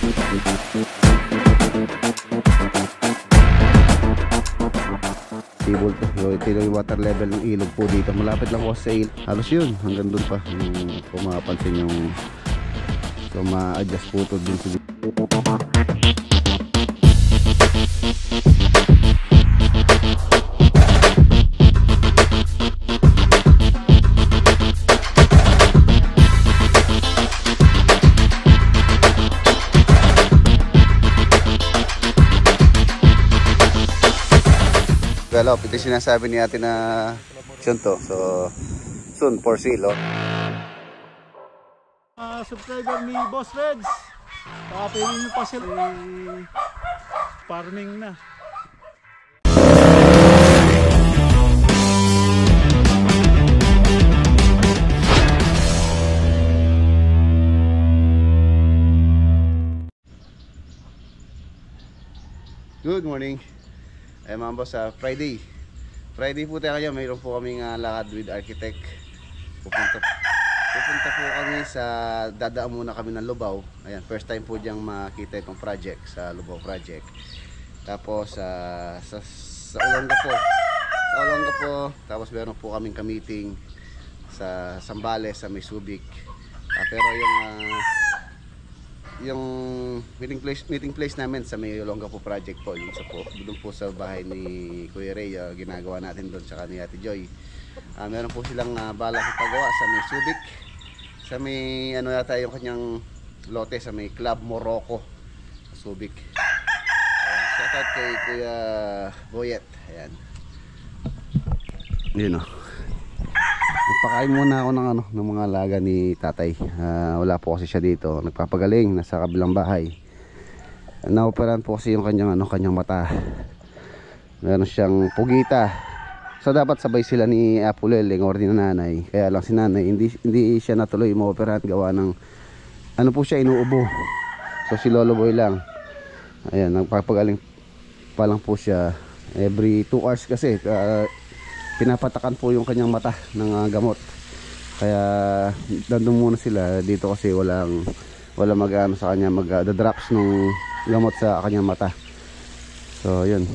Table to. Ito yung water level ng ilog po dito. Malapit lang po sa ilog. Halos yun. Hanggang dun pa. Kung mapapansin yung so ma-adjust po ito dun sa Galaw, ito yung sinasabi ni ate na to. So, soon for sale, oh. Subscriber ni Boss Reds. Pili nyo pa sila. Farming na. Good morning. Mga boss, Friday po tayo kayo. Mayroon po kaming lakad with architect. Pupunta po kami sa dadaan muna kami ng Lubao. Ayan, first time po diyang makita itong project sa Lubao project. Tapos sa Olonga po. Tapos meron po kaming meeting sa Sambales, sa May Subic. Pero yung meeting place namin sa May Olonga po project po, yung doon po sa bahay ni Kuya Ray, ginagawa natin doon sa ni Ate Joy. Meron po silang balak ipagawa sa May Subic, sa may ano yata yung kanyang lote sa May Club Morocco sa Subic. Shout out kay Kuya Boyet. Ayan, yun o. Nagpakain muna ako ng mga alaga ni tatay. Wala po kasi siya dito, nagpapagaling, nasa kabilang bahay. Naoperahan po kasi yung kanyang mata. Meron siyang pugita. So dapat sabay sila ni Apulel, or ni nanay. Kaya lang si nanay hindi siya natuloy maoperahan gawa ng po siya, inuubo. So si Lolo Boy lang. Ayan, nagpapagaling pa lang po siya every 2 hours kasi pinapatakan po yung kanyang mata ng gamot. Kaya nandun muna sila dito kasi walang mag-ano sa kanya, mag-drops ng gamot sa kanyang mata. So yun,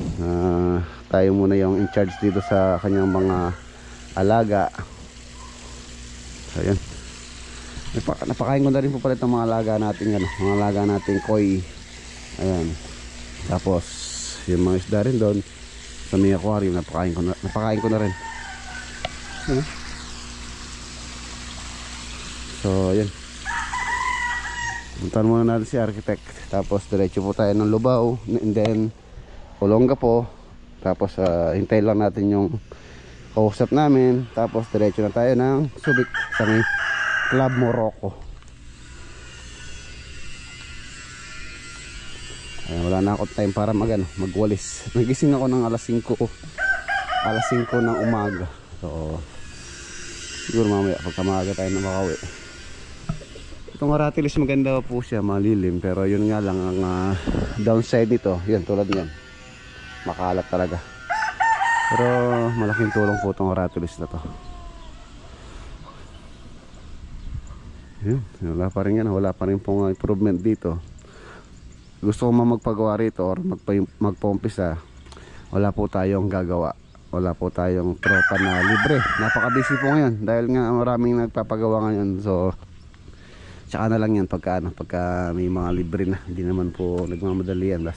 tayo muna yung in charge dito sa kanyang mga alaga. So yun, napakain ko na rin po pala itong mga alaga natin, mga alaga natin koi. Ayan, tapos yung mga isda rin doon sa may aquarium, napakain ko na rin. So yun, puntahan muna natin si architect. Tapos diretso po tayo ng Lubao, and then Olonga po. Tapos hintay lang natin yung kausap namin. Tapos diretso na tayo ng Subic sa may Club Morocco. Ayan, wala na ako time para magwalis. Nagising ako ng alas 5 ng umaga. So siguro mamaya pagka maaga tayo na makauwi. Itong Aratilis maganda po siya, malilim. Pero yun nga lang ang downside nito, yun tulad yan, makalat talaga. Pero malaking tulong po itong Aratilis na to. Yun, wala pa rin pong improvement dito. Gusto ko magpagawa rito or magpaumpisa, wala po tayong gagawa, wala po tayong tropa na libre. Napaka-busy po ngayon dahil nga maraming nagpapagawa ngayon. So tsaka na lang yan pagka may mga libre na. Hindi naman po nagmamadali yan.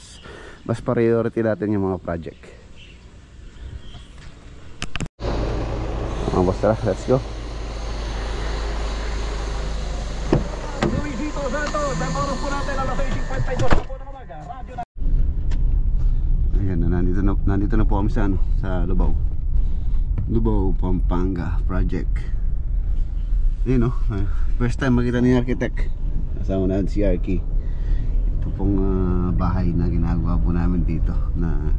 Mas priority natin yung mga project. Mga boss, tara, let's go. Ayan, nandito na po kami sa Lubao, Pampanga project. Ayun, first time makita ni architect. Kasama natin si Arky. Ito pong bahay na ginagawa po namin dito, na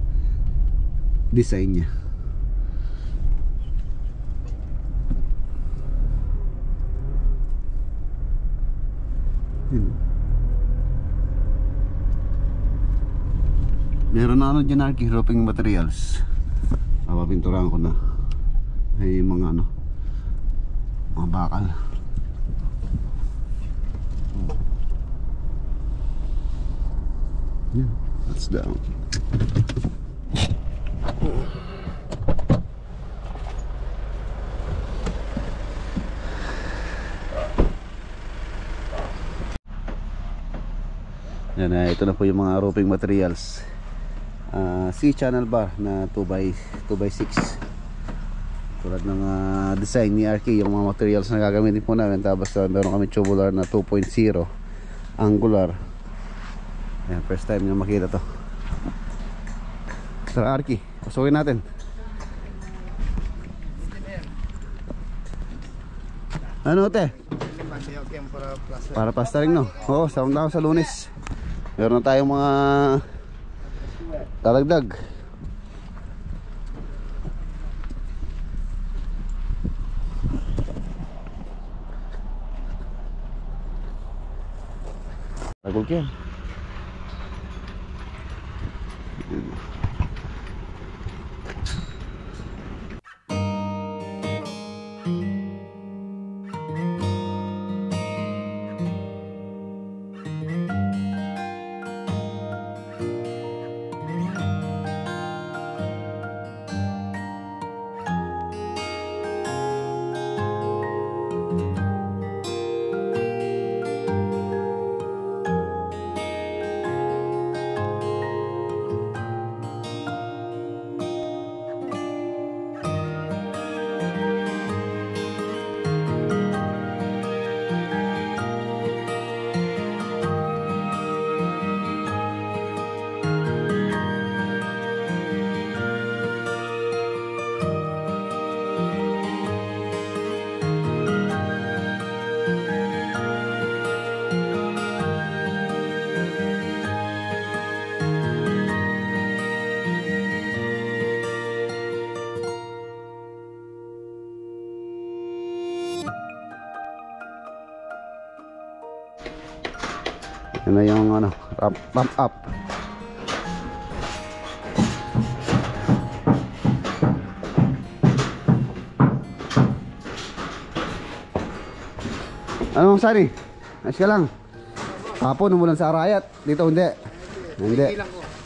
design niya. Meron na dyan, Arky, roofing materials. Papapinturahan ko na. Ay mga mga bakal. Yeah, that's down. Yan, ito na po yung mga roofing materials. C-channel bar na 2x6. Tulad ng design ni RK, yung mga materials na gagamitin po namin. Tapos meron kami tubular na 2.0 angular. Ayan, first time nyo makita to. Tara RK, pasukin natin. Ano te? Para plastering, no? Oo, sarang na ako sa Lunes. Meron na tayong mga dadagdag. Tagol ka yan. Yan na yung ano, ramp up. Anong Sari? Ayos ka lang. Hapon umulan sa Arayat. Dito hindi. Hindi.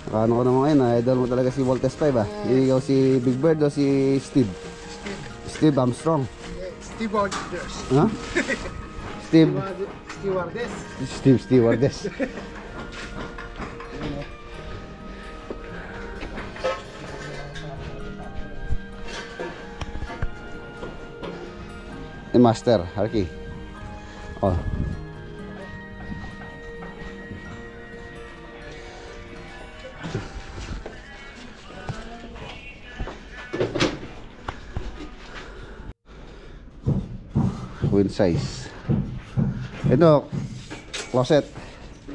Ano ko naman ngayon, idol mo talaga si Voltes 5 ah. Ikaw si Big Bird o si Steve? Steve Armstrong. Steve Orders. Ha? Steve Stewardess. Steve Stewardess. Master, Harky. Oh. Queen size. Ito, closet.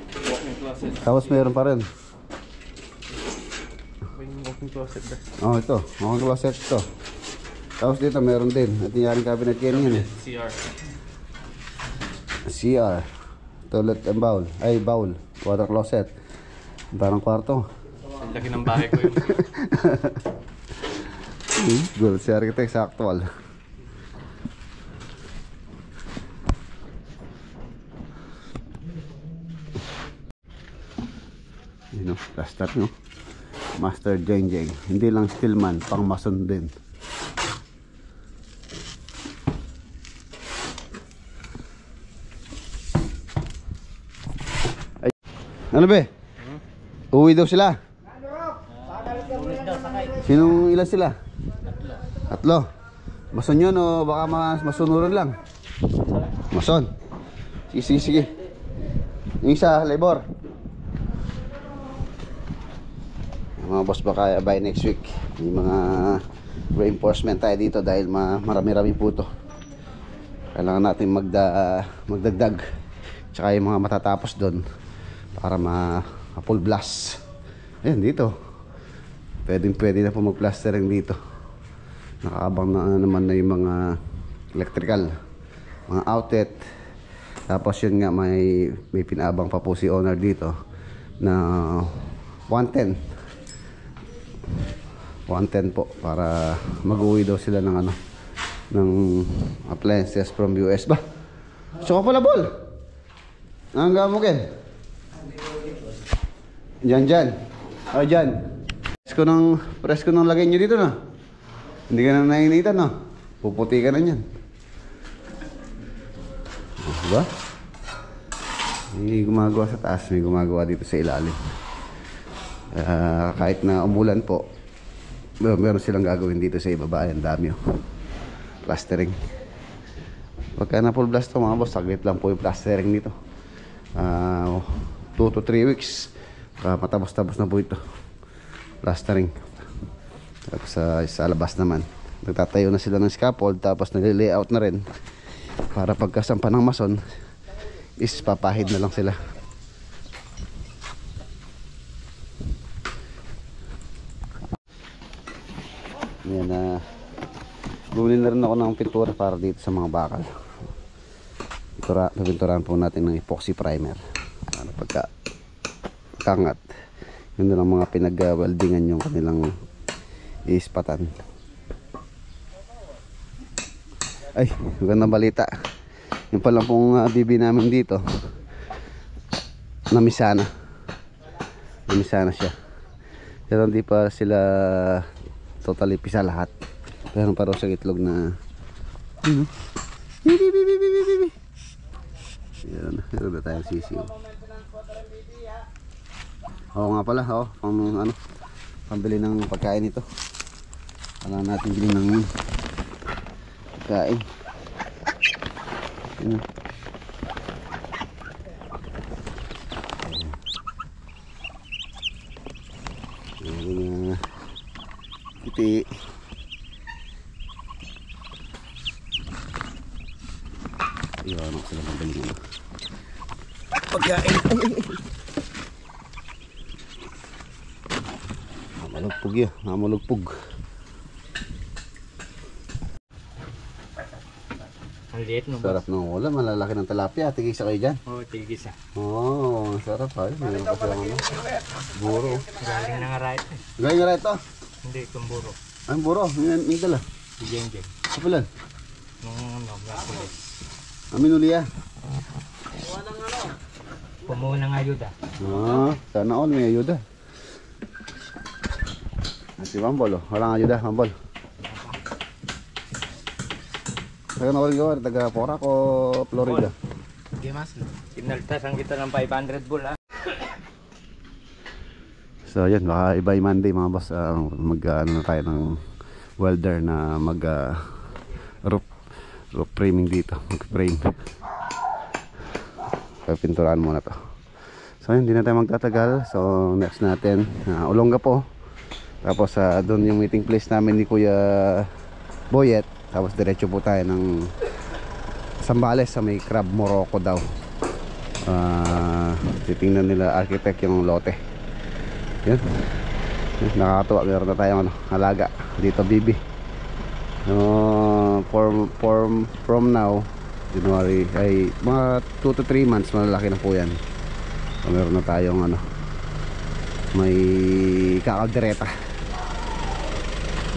Walking closet. Tapos meron pa rin. Walking closet ba? Oh, ito. Walking closet ito. Tapos dito meron din. At yung cabinet yan. CR. CR. Toilet and bowl. Ay, bowl. Water closet. Parang kwarto. Ang laki ng bahay ko yun. Good. Si architect sa actual. Yun o, plaster no. Master Jeng Jeng. Hindi lang steelman, pang mason din. Ay. Ano be? Uwi daw sila. Sinong ilan sila? Tatlo. Mason yun o baka masunuran lang? Mason. Sige, sige, sige. Yung isa, labor. Mga boss baka by next week may mga reinforcement tayo dito dahil marami-rami po ito. Kailangan natin magdagdag tsaka yung mga matatapos doon para full blast. Ayan dito pwede na po mag-plastering dito. Nakaabang na naman na yung mga electrical, mga outlet. Tapos yun nga may pinabang pa po si owner dito na 110 po para mag-uwi daw sila ng ng appliances from US ba? So ka pala bol. Ang gamukin. Dyan. O, dyan. Presko ng lagay nyo dito, no? Hindi ka na nainitan, no? Puputi ka na yan. Diba? May gumagawa sa taas, may gumagawa dito sa ilalim. Kahit na umulan po, meron silang gagawin dito sa ibaba. Ang dami, oh. Plastering. Pagka na full blast to, mga boss, saglit lang po yung plastering dito. 2 to 3 weeks matapos-tapos na po ito plastering. Tapos sa labas naman nagtatayo na sila ng scaffold, tapos nag-layout na rin para pagkasampa ng mason is papahid na lang sila. Yan, bumili na rin ako ng pintura para dito sa mga bakal. Pipinturahan po natin ng epoxy primer para pagka kangat, yun na lang mga pinag-weldingan yung kanilang ispatan. Ay, magandang balita. Yung pala pong bibi namin dito, namisana siya, pero hindi pa sila totally pisa lahat. Pero parang sa itlog na yan, meron na tayong sisiw. Oo nga pala, pambili ng pagkain ito. Wala natin bili ng pagkain. Meron na kiti. Iwan ako sila pambili ng pagkain. Malugpog yun, malugpog. Ang liit no. Sarap ng ulam, malalaki ng tilapia. Tigisa kayo dyan? Oo, tigisa. Oo, sarap ha. Mayroon kasi ang buro. Galing na nga right. Galing nga ito? Hindi, itong buro. Ang buro, yung dala. Si Jeng. Kapilan? Nung Merkulis. Aminulia. Pumuha ng ayuda. Sana all may ayuda. Si Mambol, walang ayuda, Mambol. Taga na gawa, taga Porac o Florida? Hindi mas. Sinaltasan kita ng 500 bull ha. So yan, baka iba yung Monday mga boss. Mag-ano na tayo ng welder na roof framing dito. Mag-frame. Pinturahan muna to. So yun, hindi na tayo magtatagal. So next natin, Olongapo. Tapos doon yung meeting place namin ni Kuya Boyet. Tapos diretso po tayo ng Zambales sa may Crab Morocco daw. Titingnan nila architect yung lote. Yan. Nakakatuwa, meron na tayong alaga dito, bibi. From now, January, ay mga 2 to 3 months malalaki na po yan. So, meron na tayong may kakaldereta.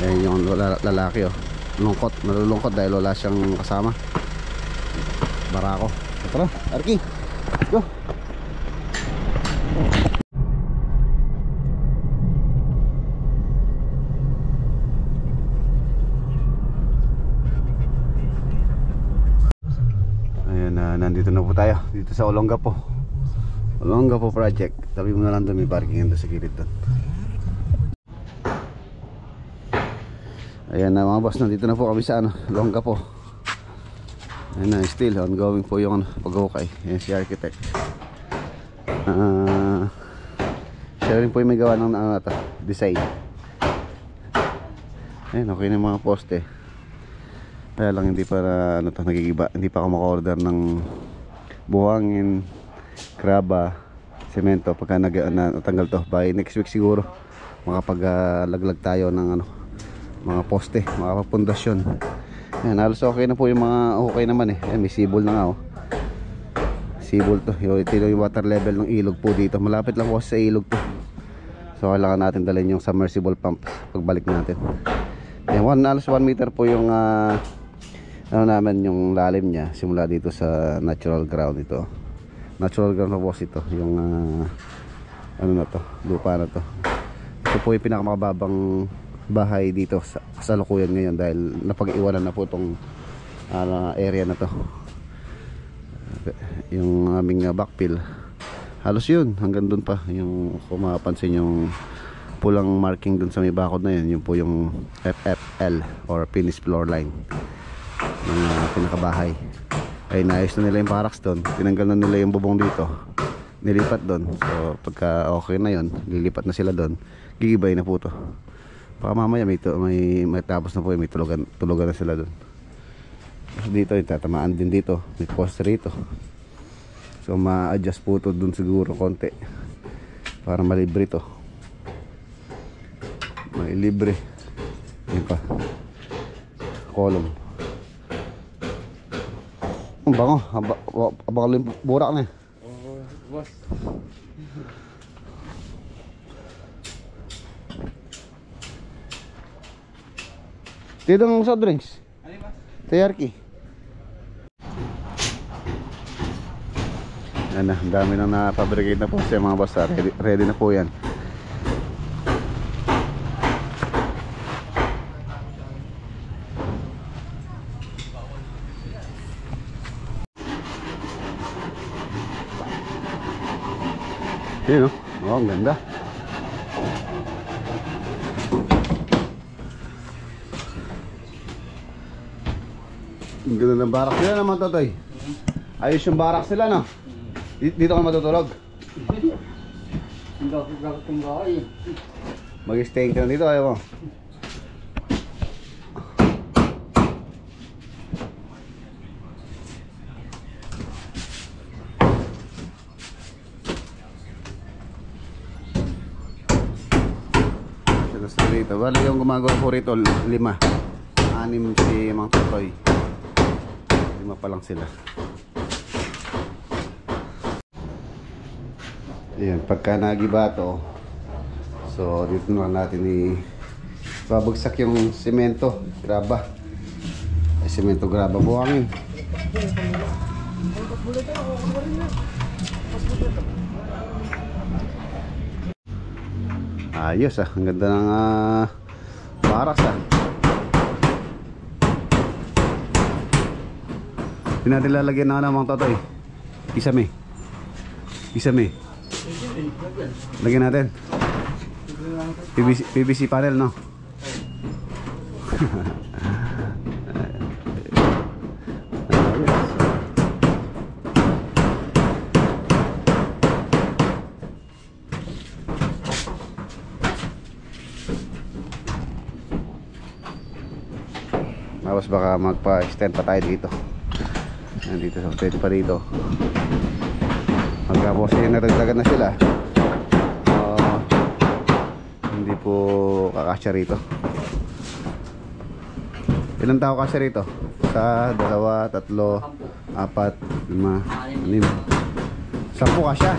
Ayan yung lalaki, oh. Nalulungkot dahil wala siyang kasama. Barako. Tara, Arki, let's go. Ayan, nandito na po tayo dito sa Olongapo project. Tabi mo na lang doon, may parking doon sa gilid doon. Ayan na mga boss, nandito na po kami sa Olongapo. Ayan na, still ongoing po yung pag-hukay. Ayan si architect. Siya rin po yung may gawa ng design. Ayan, okay na yung mga poste. Kaya lang hindi pa nagigiba. Hindi pa ako maka-order ng buhangin, kraba, semento. Pagka natanggal to, by next week siguro makapag-laglag tayo ng mga poste, mga pundasyon. Ayan, halos okay na po yung mga okay naman eh. Ayan, may sibol na nga, oh. Sibol to. Ito yung water level ng ilog po dito. Malapit lang po sa ilog to. So kailangan natin dalhin yung submersible pump pagbalik natin. Ayan, halos 1 meter po yung naman yung lalim niya simula dito sa natural ground ito. Natural ground po ito. Yung ano na to, lupa na to. Ito po yung pinakamakababang bahay dito sa kasalukuyan ngayon dahil napag-iwanan na po itong area na to. Yung aming backfill halos yun hanggang dun pa, yung kung mapapansin yung pulang marking dun sa may bakod na yun, yun po yung FFL or finished floor line ng pinakabahay. Ay naayos na nila yung barracks dun, tinanggal na nila yung bubong dito, nilipat dun. So pagka okay na yun, lilipat na sila dun, gigibay na po to. Baka mamaya may tapos na po, may tulugan na sila dun. Dito tatamaan din dito, may poster rito. So ma-adjust po ito dun siguro konti para malibre to, may libre. Yan pa, column. Ang bango, abang yung burak na. Boss. Dito ng soft drinks Tayarki. Yan na, dami nang na-fabricate na po siya mga boss. Ready na po yan. Yun o, ang ganda. Ang ganda ng barak sila naman, Totoy. Ayos yung barak sila, no? Dito ka matutulog? Mag-stay ka na dito, ayaw mo? Dito. Bali yung gumagawa po rito, 5. 6 si Mang Totoy. 5 pa lang sila. Ayan, pagka nagiba to, so dito na natin babagsak yung semento, graba. Ay, semento, graba, buhangin. Ayos ang ganda ng barracks Hindi natin lalagyan na namang Totoy. Isame. Lagyan natin PVC panel, no? Tapos baka magpa-extend pa tayo dito. Nandito sa pwede pa dito. Magkapos natagdagan na sila, hindi po kakasya rito. Ilang tao kasya rito? 1, 2, 3, 4, 5, 6, 10 kasya.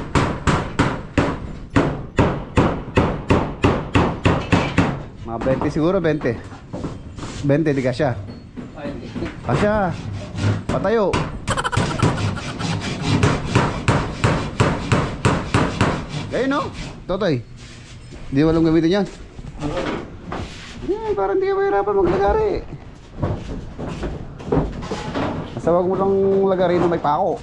Mga 20 siguro, 20 di kasya. Kasya, patayo. Ayun, no? Totoy, di walang gamitin yan. Parang di ka mahirapan maglagari. Basta wag mo lang lagari na may pako.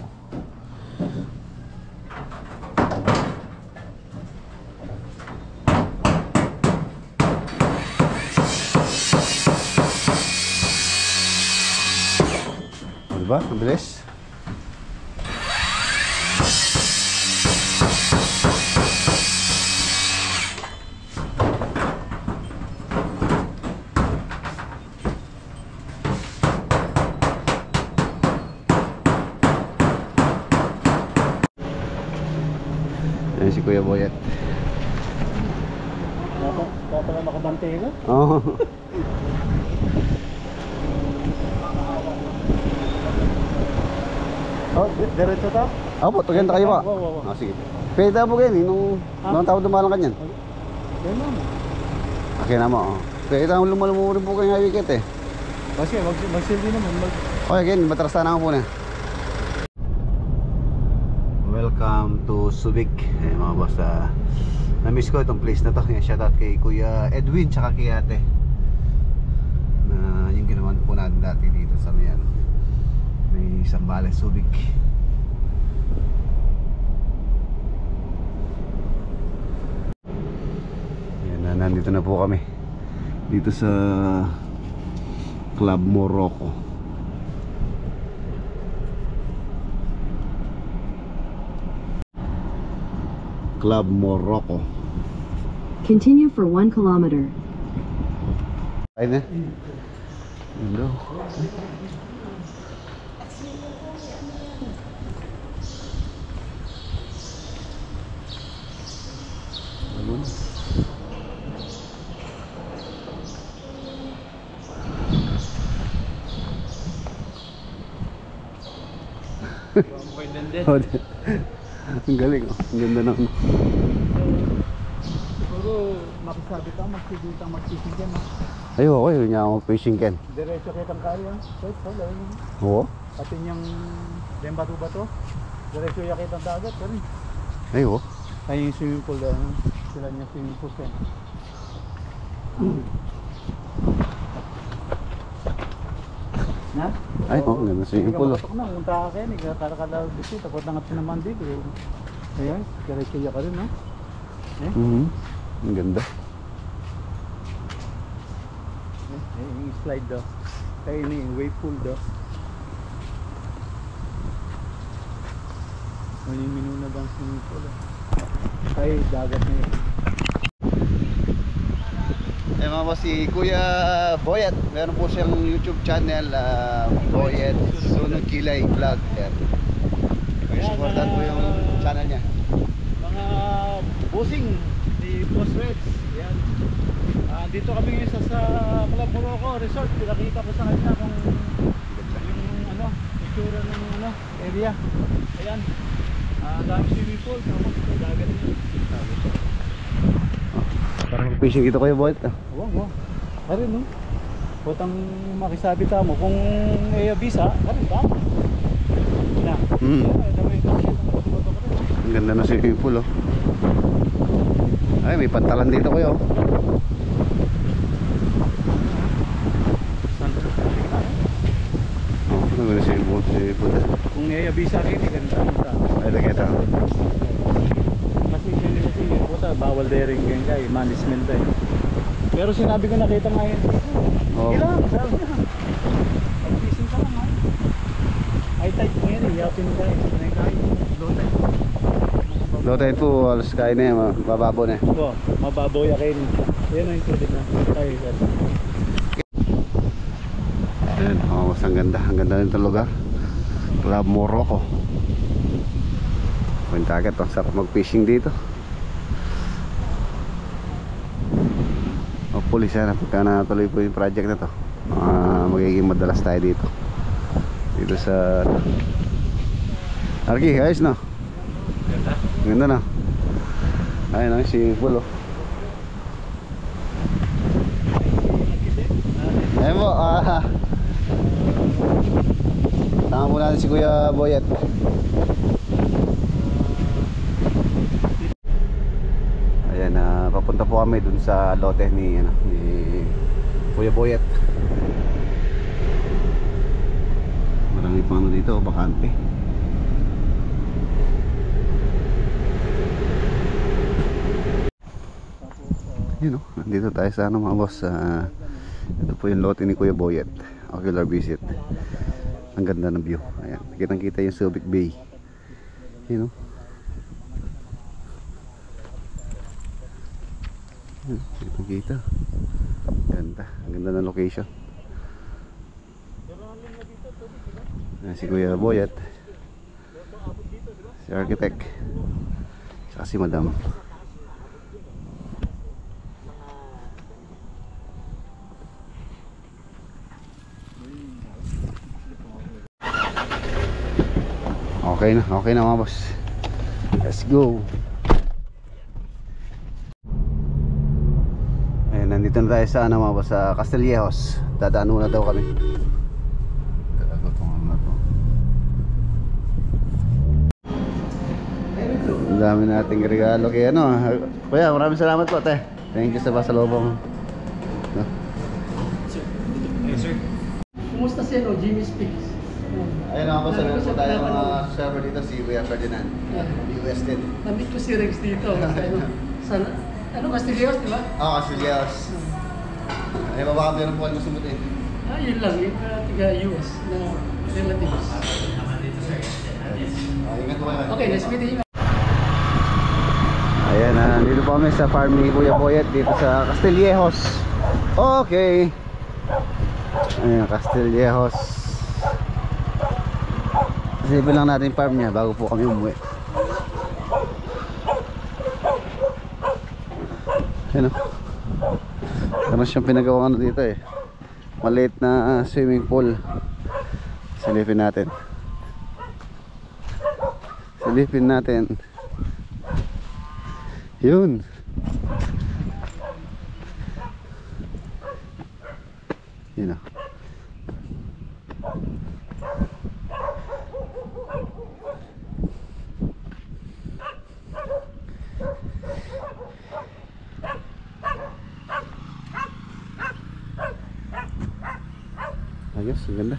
Diba? Mabilis. Ayan si Kuya Boyet. Kaya pala nakabante ko. Oo. Oh, diretso ta? Opo, tugyan tayo ba? Oo. Sige. Pwede tayo po ganyan, nung tao dumalang kanyan. Yan naman. Okay na mo. Pwede tayo lumalumurin po kayo nga wicket eh. Kasi magsilbi naman. Okay, again, matrasta na po na. Welcome to Subic. Mga boss, Na-miss ko itong place na to. Yan, shoutout kay Kuya Edwin tsaka kay ate. Na yung ginawa po natin dati dito sa may Sambales, Subic. Yan, nandito na po kami dito sa Club Morocco. Club Morocco. Continue for 1 kilometer. Ayun na. Hello. Ayun. Oh, ang galing, oh. Ang ganda ng Siguro makisabi ka, magsigitang magsising ka na. ay, okay, yun niya ako fishing ken. Diretso kitang kaya. Wait, hold on. Oo. Pati niyang bato-bato. Diretso yakit ang dagat. Pero Ay, oo. kaya yung swimming pool doon. Sila niya swimming pool ka. Na? Ay, oh, ang ganda swimming pool, oh. Hindi ka makatok na. Munta ka kayo. Nagkakarakalaw dito. Takot na nga pinamandig. Ayan, diretso ya ka rin, no? Ang ganda. Yung slide daw. Kaya ini yung wave pool daw. Minu na bang swimming pool. Kaya dagat na yun. Eh mga boss, si Kuya Boyet, meron po siyang YouTube channel, Boyet Sunod Kilay Vlog. Yan. Supportan po yung channel niya. Mga bossing ni Boss Reds. Yan. Dito kami ngayon sa Club Morocco Resort. Pinakita ko sa kanya kung yung itsura ng area. Ayan. Dami swimming pool. Tapos dagat niya. Parang fishing dito Kuya Boyet. Wow. Karin, no? Putang makisabi ka mo. Kung visa, karin ka. Na. Ang ganda ng swimming pool, oh. Ay, may pantalan dito Kuya, oh. Oh, ang ganda swimming pool. Kung visa rin, ganito. Ay, lagay ito. Kasi puta, bawal daring ganyan kay management eh. Pero sinabi ko nakita nga yun. Oo. Ilang, sabi niya. Pag-fishing ka lang ha. High tide mo yan eh, yapin ka eh. Sanay ka eh. Low tide. Low tide po, alas kain na yan, bababo na. Oo, mababaw yakin. Yan ang included na. Tayo yan. Ayan, oh, mas ang ganda nito lugar. Club Morocco. Point target, ang sarap mag-fishing dito. Hopefully sana pagka natuloy po yung project na to, magiging madalas tayo dito. Dito sa Arki, ayos no? Ganda na. Ayun ang swimming pool, oh. Ayun po, tama po natin si Kuya Boyet. Ayan, papunta po kami dun sa lote ni Kuya Boyet. Marami pang dito, bakante. Yun, oh, nandito tayo sa mga boss. Ito po yung lote ni Kuya Boyet, Ocular Visit. Ang ganda ng view. Ayan, kitang kita yung Subic Bay. Yun, oh. Kitang kita. Ganda, ang ganda ng location. Ayan, si Kuya Boyet, si architect, saka si Madam. Okay na mga boss. Let's go. Ayan, nandito na tayo sa mga boss, sa Castillejos. Dadaan muna daw kami. Ang dami nating regalo kay ano. Kuya, maraming salamat po, te. Thank you sa pasalubong. No? Kumusta si ano, Jimmy Speaks? Ayun ako sa meron po tayo mga server dito, si Kuya Ferdinand. US din. Nabit ko si Rex dito. Ano, Castilleos, di ba? Oo, Castilleos. Ay, baka meron po kayo masumot eh. Yun lang, yung tiga US na relatives. Ingat po kayo. Okay, nice meeting you. Ayan, dito po kami sa farm ni Kuya Boyet dito sa Castillejos. Okay. Ayan, Castillejos. Silipin lang natin yung farm niya bago po kami umuwi. Ayan o. Meron siyang pinagawang ano dito eh. Maliit na swimming pool. Silipin natin. Silipin natin. Yun. Yun o. Ayos, ang ganda.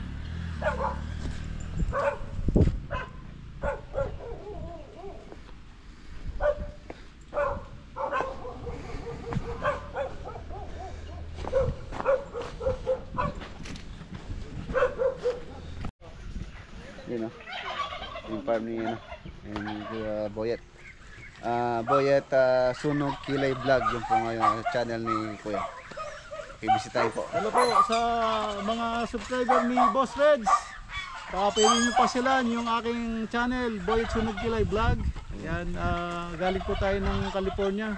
Yun o. Yung farm ni Boyet. Boyet Sunog Kilay Vlog. Yung po ngayon channel ni Kuya. Ibisitahin po. Hello po sa mga subscriber ni Boss Reds. Pwede nyo pasilan yung aking channel, Boyet Sunog Kilay Vlog. Yan, galing po tayo ng California.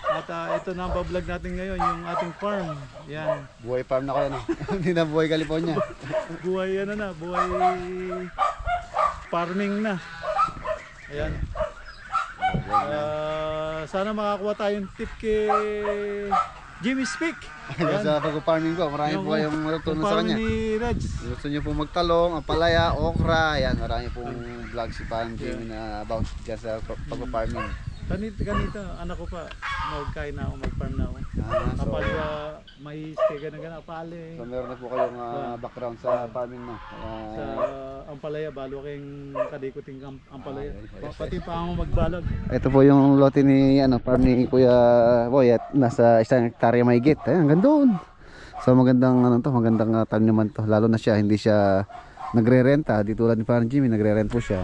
At ito na ang vlog natin ngayon, yung ating farm. Yan. Buhay farm na kayo no? Hindi na buhay California. Buhay ano na, buhay farming na. Ayan. Sana makakuha tayong tip kay Jimmy Speak. Sa pag-farming ko, marami po kayong matutunan sa kanya. Ni Reds. Gusto nyo po magtalong, ampalaya, okra, yan, marami pong vlog si Parang Jimmy na about dyan sa pag-farming. Ganito, anak ko pa, magkain na ako, mag-farm na ako. So, Kapalya, mais, kaya gana-gana, pale. so meron na po kayong background sa farming no? Sa ampalaya, balo kayong kadikuting ampalaya. Pati pa ako magbalog. Ito po yung lote ni farm ni Kuya Boyet, nasa 1 hektarya mahigit. Ayan, hanggang doon. So magandang magandang taniman to. Lalo na siya, hindi siya nagre-renta, di tulad ni Parang Jimmy, nagre-rent po siya.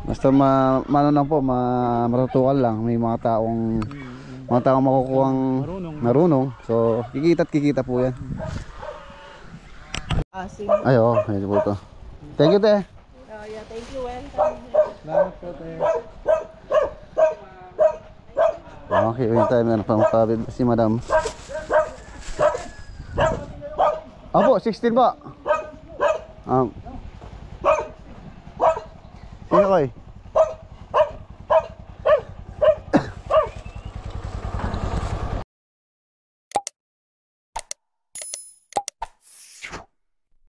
Basta mano lang po, matutukan lang. May mga taong makukuhang marunong. So kikita po yan. Ay oo, ito po ito. Thank you, te. Yeah, thank you. Welcome. Salamat po tayo. Okay, yung time na pangkabid si madam. Apo, 16 ba? Sino koy?